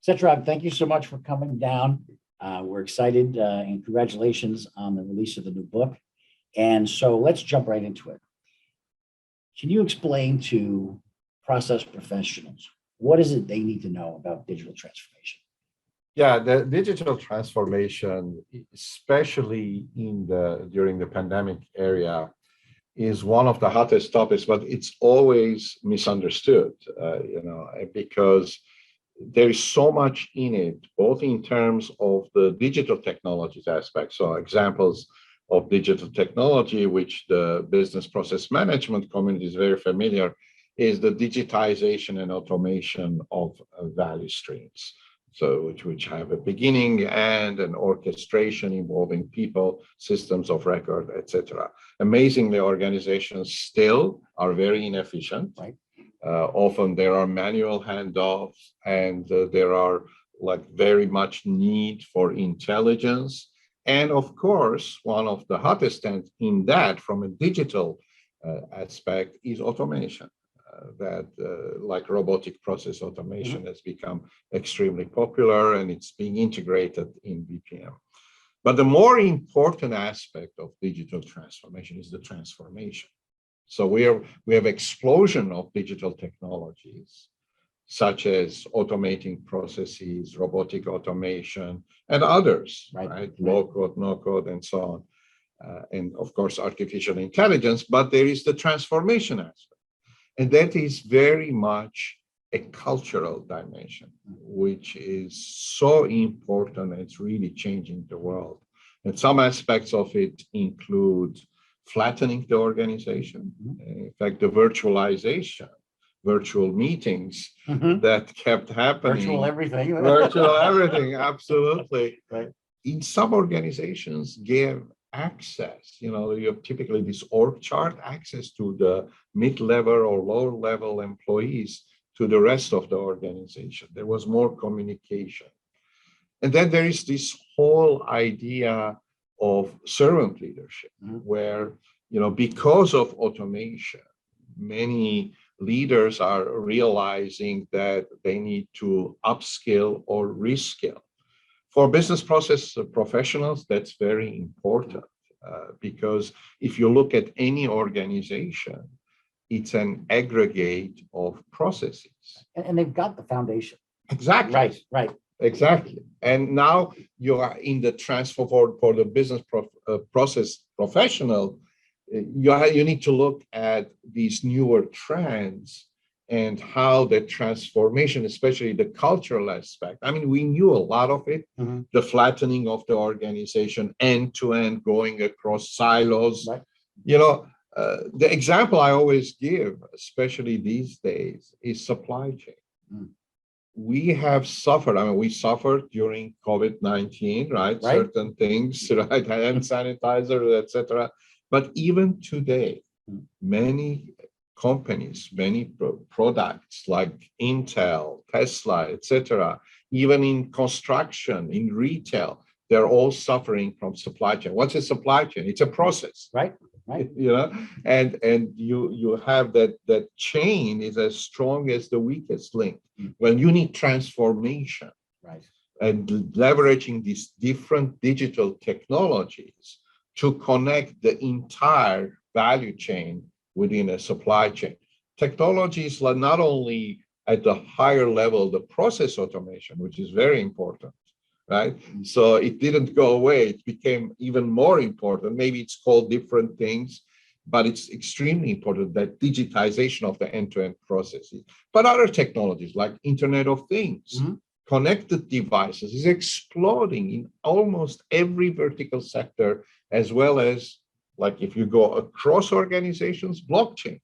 Setrag, thank you so much for coming down. We're excited and congratulations on the release of the new book. And so let's jump right into it. Can you explain to process professionals, what is it they need to know about digital transformation? Yeah, the digital transformation, especially during the pandemic area, is one of the hottest topics, but it's always misunderstood, because there is so much in it, both in terms of the digital technologies aspect. So examples of digital technology, which the business process management community is very familiar, is the digitization and automation of value streams. So which have a beginning and an orchestration involving people, systems of record, etc. Amazingly, organizations still are very inefficient. Right. Often there are manual handoffs, and there are very much need for intelligence. And of course, one of the hottest things in that from a digital aspect is automation. Like robotic process automation has become extremely popular, and it's being integrated in BPM. But the more important aspect of digital transformation is the transformation. So we have explosion of digital technologies, such as automating processes, robotic automation, and others, right? Low code, no code, and so on. And of course, artificial intelligence, but there is the transformation aspect. And that is very much a cultural dimension, which is so important. It's really changing the world. And some aspects of it include flattening the organization. In fact, the virtualization, virtual meetings that kept happening. Virtual everything. Virtual everything, absolutely. Right. In some organizations gave access, you have typically this org chart access to the mid-level or lower-level employees to the rest of the organization. There was more communication. And then there is this whole idea of servant leadership, where, because of automation, many leaders are realizing that they need to upskill or reskill. For business process professionals, that's very important because if you look at any organization, it's an aggregate of processes. And they've got the foundation. Exactly. Right. Exactly. And now you are in the transfer for the business process professional, you need to look at these newer trends and how the transformation, especially the cultural aspect. I mean, we knew a lot of it, the flattening of the organization, end to end, going across silos. Right. The example I always give, especially these days, is supply chain. We have suffered, we suffered during COVID-19, right? Certain things, right? Hand sanitizer, etc. But even today, many companies, many products like Intel, Tesla, etc., even in construction, in retail, they're all suffering from supply chain. What's a supply chain? It's a process. Right. And you have that chain is as strong as the weakest link. Well, you need transformation. Right. And leveraging these different digital technologies to connect the entire value chain within a supply chain. Technologies like not only at the higher level, the process automation, which is very important, right? So it didn't go away. It became even more important. Maybe it's called different things, but it's extremely important that digitization of the end-to-end processes. But other technologies like Internet of Things, connected devices is exploding in almost every vertical sector, as well as like if you go across organizations, blockchain,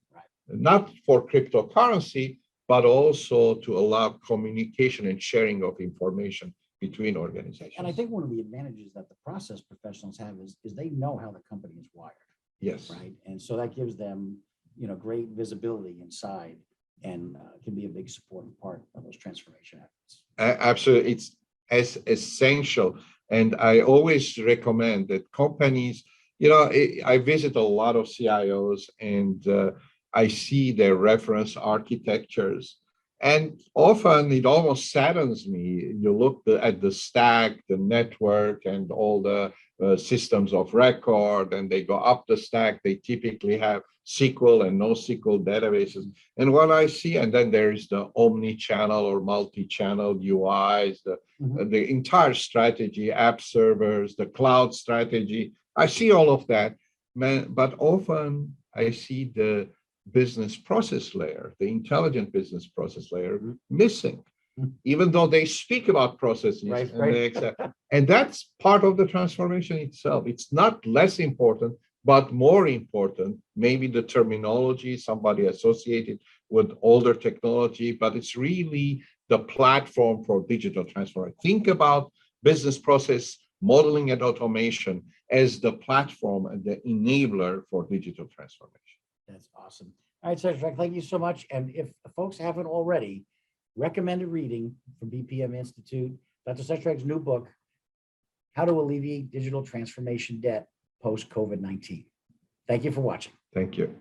not for cryptocurrency, but also to allow communication and sharing of information between organizations. And I think one of the advantages that the process professionals have is they know how the company is wired. Yes. Right. And so that gives them, great visibility inside and can be a big supporting part of those transformation efforts. Absolutely. It's as essential. And I always recommend that companies, I visit a lot of CIOs and I see their reference architectures. And often it almost saddens me. You look at the stack, the network, and all the systems of record, and they go up the stack. They typically have SQL and NoSQL databases. And what I see, and then there's the omni-channel or multi-channel UIs, the entire strategy, app servers, the cloud strategy. I see all of that, but often I see the business process layer, the intelligent business process layer, missing, even though they speak about processes, Right, and right. they accept. And that's part of the transformation itself. It's not less important, but more important, maybe the terminology, somebody associated with older technology, but it's really the platform for digital transformation. Think about business process modeling and automation as the platform and the enabler for digital transformation. That's awesome. All right, Setrag, thank you so much. And if folks haven't already, recommended reading from BPM Institute, Dr. Setrag's new book, How to Alleviate Digital Transformation Debt Post-COVID-19. Thank you for watching. Thank you.